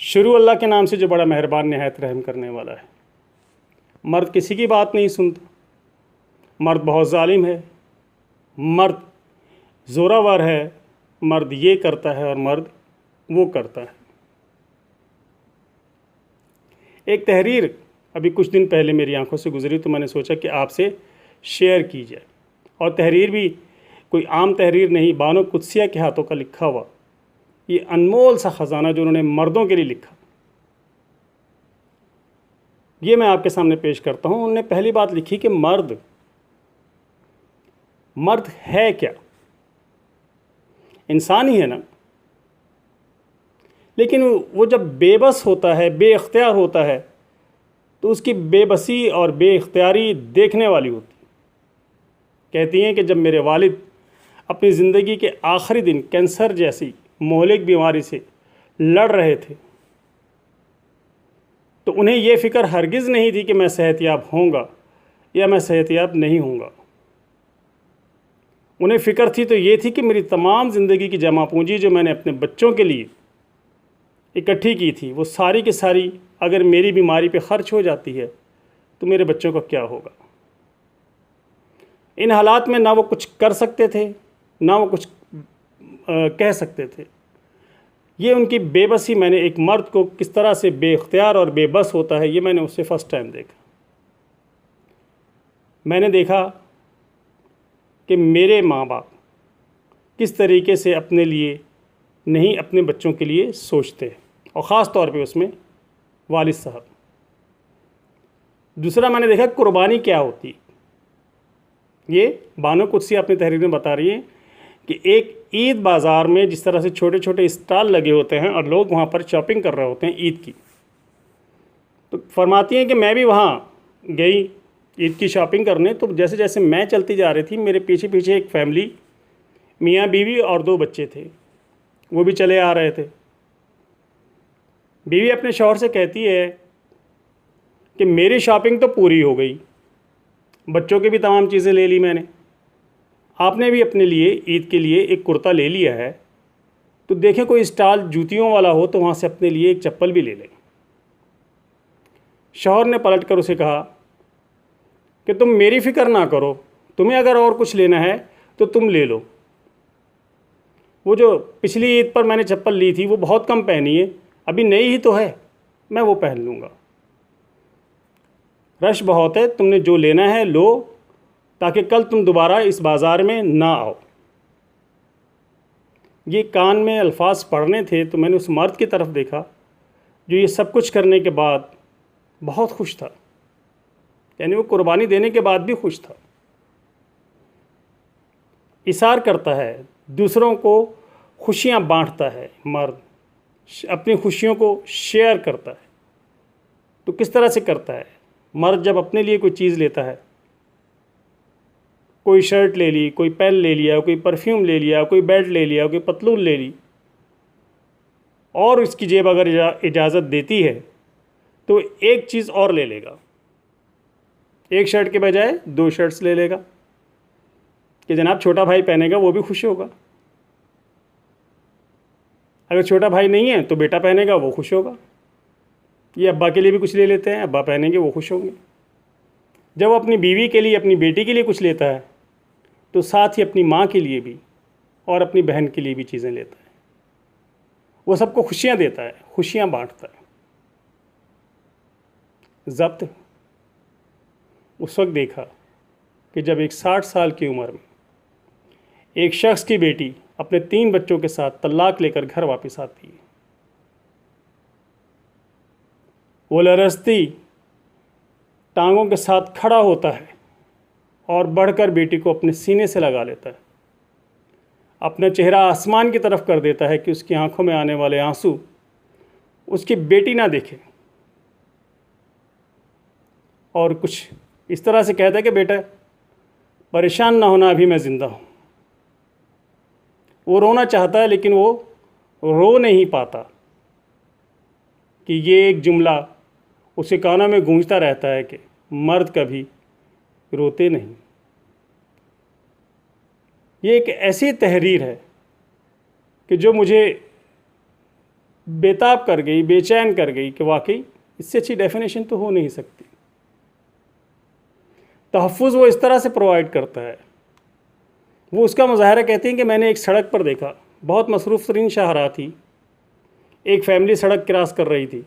शुरू अल्लाह के नाम से जो बड़ा मेहरबान नहायत रहम करने वाला है। मर्द किसी की बात नहीं सुनता, मर्द बहुत जालिम है, मर्द ज़ोरावर है, मर्द ये करता है और मर्द वो करता है। एक तहरीर अभी कुछ दिन पहले मेरी आंखों से गुजरी तो मैंने सोचा कि आपसे शेयर की जाए। और तहरीर भी कोई आम तहरीर नहीं, बानो कुदसिया के हाथों का लिखा हुआ ये अनमोल सा ख़जाना जो उन्होंने मर्दों के लिए लिखा, ये मैं आपके सामने पेश करता हूँ। उन्होंने पहली बात लिखी कि मर्द है क्या? इंसान ही है ना। लेकिन वो जब बेबस होता है, बेख्तियार होता है, तो उसकी बेबसी और बेख्तियारी देखने वाली होती। कहती हैं कि जब मेरे वालिद अपनी ज़िंदगी के आखिरी दिन कैंसर जैसी मोहलिक बीमारी से लड़ रहे थे तो उन्हें ये फ़िक्र हरगिज़ नहीं थी कि मैं सेहतयाब होऊंगा या मैं सेहतयाब नहीं होऊंगा। उन्हें फ़िक्र थी तो ये थी कि मेरी तमाम ज़िंदगी की जमा पूंजी जो मैंने अपने बच्चों के लिए इकट्ठी की थी वो सारी की सारी अगर मेरी बीमारी पे ख़र्च हो जाती है तो मेरे बच्चों का क्या होगा। इन हालात में ना वो कुछ कर सकते थे ना वो कुछ कह सकते थे। ये उनकी बेबसी मैंने एक मर्द को किस तरह से बेख्तियार और बेबस होता है ये मैंने उससे फ़र्स्ट टाइम देखा। मैंने देखा कि मेरे माँ बाप किस तरीके से अपने लिए नहीं अपने बच्चों के लिए सोचते हैं, और ख़ास तौर पे उसमें वालिद साहब। दूसरा मैंने देखा कुर्बानी क्या होती है। ये बानो कुदसी अपनी तहरीर में बता रही है कि एक ईद बाज़ार में जिस तरह से छोटे छोटे स्टॉल लगे होते हैं और लोग वहाँ पर शॉपिंग कर रहे होते हैं ईद की, तो फरमाती हैं कि मैं भी वहाँ गई ईद की शॉपिंग करने। तो जैसे जैसे मैं चलती जा रही थी मेरे पीछे पीछे एक फैमिली, मियाँ बीवी और 2 बच्चे थे, वो भी चले आ रहे थे। बीवी अपने शौहर से कहती है कि मेरी शॉपिंग तो पूरी हो गई, बच्चों की भी तमाम चीज़ें ले ली मैंने, आपने भी अपने लिए ईद के लिए एक कुर्ता ले लिया है, तो देखें कोई स्टॉल जूतियों वाला हो तो वहाँ से अपने लिए एक चप्पल भी ले लें। शौहर ने पलट कर उसे कहा कि तुम मेरी फ़िक्र ना करो, तुम्हें अगर और कुछ लेना है तो तुम ले लो। वो जो पिछली ईद पर मैंने चप्पल ली थी वो बहुत कम पहनी है, अभी नई ही तो है, मैं वो पहन लूँगा। रश बहुत है, तुमने जो लेना है लो ताकि कल तुम दोबारा इस बाज़ार में ना आओ। ये कान में अल्फाज पढ़ने थे तो मैंने उस मर्द की तरफ देखा जो ये सब कुछ करने के बाद बहुत खुश था, यानी वो कुर्बानी देने के बाद भी खुश था। इशार करता है, दूसरों को खुशियाँ बांटता है, मर्द अपनी खुशियों को शेयर करता है। तो किस तरह से करता है? मर्द जब अपने लिए कोई चीज़ लेता है, कोई शर्ट ले ली, कोई पेन ले लिया, कोई परफ्यूम ले लिया, कोई बेल्ट ले लिया, कोई पतलून ले ली, और इसकी जेब अगर इजाज़त देती है तो एक चीज़ और ले लेगा। एक शर्ट के बजाय 2 शर्ट्स ले लेगा कि जनाब छोटा भाई पहनेगा वो भी खुश होगा। अगर छोटा भाई नहीं है तो बेटा पहनेगा वो खुश होगा। ये अब्बा के लिए भी कुछ ले लेते हैं, अब्बा पहनेंगे वो खुश होंगे। जब वो अपनी बीवी के लिए, अपनी बेटी के लिए कुछ लेता है तो साथ ही अपनी माँ के लिए भी और अपनी बहन के लिए भी चीज़ें लेता है। वो सबको खुशियाँ देता है, खुशियाँ बांटता है। ज़ब्त उस वक्त देखा कि जब एक 60 साल की उम्र में एक शख्स की बेटी अपने 3 बच्चों के साथ तलाक लेकर घर वापस आती है। वो लरजती टांगों के साथ खड़ा होता है और बढ़कर बेटी को अपने सीने से लगा लेता है, अपना चेहरा आसमान की तरफ कर देता है कि उसकी आंखों में आने वाले आंसू उसकी बेटी ना देखे, और कुछ इस तरह से कहता है कि बेटा परेशान ना होना, अभी मैं ज़िंदा हूँ। वो रोना चाहता है लेकिन वो रो नहीं पाता कि ये एक जुमला उसके कानों में गूंजता रहता है कि मर्द कभी रोते नहीं। ये एक ऐसी तहरीर है कि जो मुझे बेताब कर गई, बेचैन कर गई कि वाकई इससे अच्छी डेफिनेशन तो हो नहीं सकती। तहफ़्फ़ुज़ वो इस तरह से प्रोवाइड करता है। वो उसका मुज़ाहरा कहती हैं कि मैंने एक सड़क पर देखा, बहुत मसरूफ़ तरीन शाहराह थी, एक फैमिली सड़क क्रॉस कर रही थी,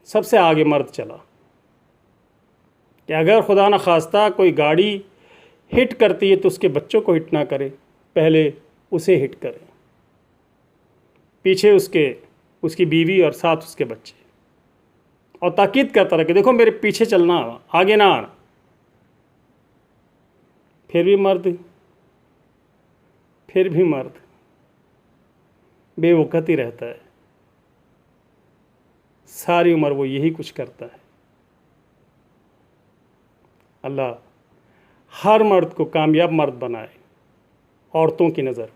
सबसे आगे मर्द चला कि अगर खुदा न खास्ता कोई गाड़ी हिट करती है तो उसके बच्चों को हिट ना करे, पहले उसे हिट करे, पीछे उसकी बीवी और साथ उसके बच्चे, और ताकीद करता रहा कि देखो मेरे पीछे चलना, आगे ना आना। फिर भी मर्द बेवकूफ़ी रहता है। सारी उम्र वो यही कुछ करता है। अल्लाह हर मर्द को कामयाब मर्द बनाए औरतों की नज़र।